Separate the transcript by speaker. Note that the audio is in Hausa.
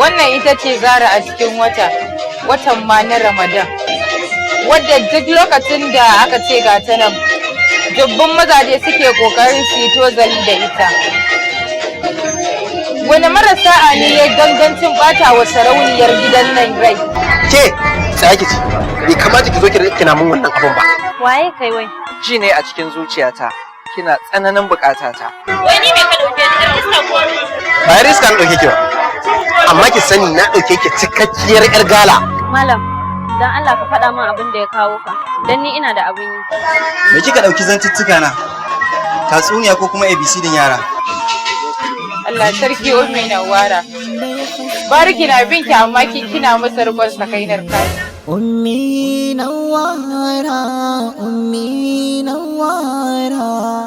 Speaker 1: Wannan ita ce Zara a cikin watan ma na Ramadan, wadda duk lokacin da aka ce ga ta nan dubbin mazaje suke kokarin su yi tozali da ita. Wani marasa ne ya gangancin bata wa sarauniyar gidan nan rai.
Speaker 2: Ke tsaya ki ci, bai kamata ki zo kina mun wannan abun ba.
Speaker 3: Waye kai wai?
Speaker 4: Ji ne a cikin zuciyata kina tsananin bukatata.
Speaker 3: Wai ni me ka dauke ni da iska ko?
Speaker 2: Ba riska na dauke ki ba, amma ki sani na dauke ki cikakkiyar yar gala.
Speaker 3: Malam, dan Allah ka faɗa min abin da ya kawo ka, dan ni ina da abin yi.
Speaker 5: Me kika dauki zantuttuka na? Tatsuniya ko kuma ABC din yara?
Speaker 1: Allah sarki ummi Nawara. Bariki na binki amma kina masa rukun sakainar kai.
Speaker 6: Ummi Nawara, Ummi Nawara.